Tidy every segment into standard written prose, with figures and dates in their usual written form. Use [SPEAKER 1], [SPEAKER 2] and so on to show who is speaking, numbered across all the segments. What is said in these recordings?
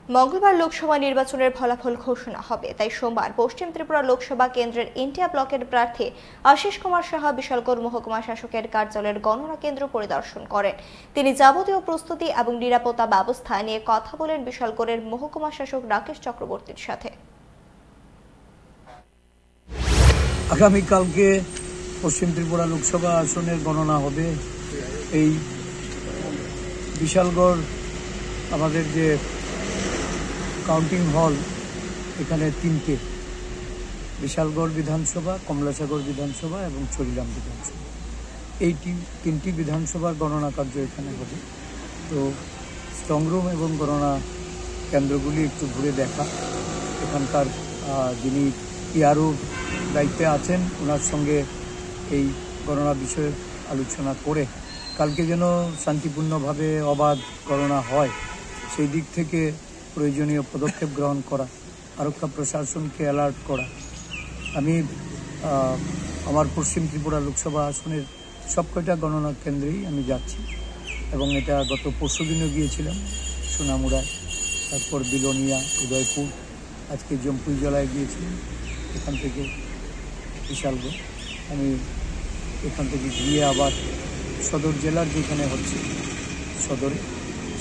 [SPEAKER 1] মঙ্গলবার লোকসভা নির্বাচনের ফলাফল ঘোষণা হবে, তাই সোমবার পশ্চিম ত্রিপুরা লোকসভা কেন্দ্রের ইন্ডিয়া ব্লকের প্রার্থী আশিস কুমার সাহা বিশালগড় মহকুমা শাসকের কার্যালয়ের গণনা কেন্দ্র পরিদর্শন করেন। তিনি যাবতীয় প্রস্তুতি এবং নিরাপত্তা ব্যবস্থা নিয়ে কথা বলেন বিশালগড়ের মহকুমা শাসক রাকেশ চক্রবর্তীর সাথে।
[SPEAKER 2] আগামীকালকে পশ্চিম ত্রিপুরা লোকসভা আসনের গণনা হবে। এই বিশালগড় আমাদের যে কাউন্টিং হল, এখানে তিনটে, বিশালগড় বিধানসভা, কমলাসাগর বিধানসভা এবং চরিলাম বিধানসভা, এই তিনটি বিধানসভার গণনা কার্য এখানে হবে। তো স্ট্রংরুম এবং গণনা কেন্দ্রগুলি একটু ঘুরে দেখা, এখানকার যিনি পিআরও দায়িত্বে আছেন ওনার সঙ্গে এই গণনা বিষয়ে আলোচনা করে কালকে যেন শান্তিপূর্ণভাবে অবাধ গণনা হয় সেই দিক থেকে প্রয়োজনীয় পদক্ষেপ গ্রহণ করা, আরক্ষা প্রশাসনকে অ্যালার্ট করা। আমি আমার পশ্চিম ত্রিপুরা লোকসভা আসনের সবকটা গণনা কেন্দ্রেই আমি যাচ্ছি এবং এটা গত পরশুদিনও গিয়েছিলাম সোনামুড়ায়, তারপর বিলোনিয়া, উদয়পুর, আজকে জম্পুই জেলায় গিয়েছিলাম, এখান থেকে বিশালগড়। আমি এখান থেকে গিয়ে আবার সদর জেলার যেখানে হচ্ছে সদরে,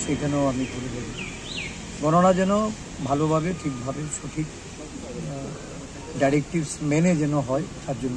[SPEAKER 2] সেখানেও আমি ঘুরে যাব। গণনা যেন ভালোভাবে, ঠিকভাবে, সঠিক ডাইরেক্টিভস মেনে যেন হয় তার জন্য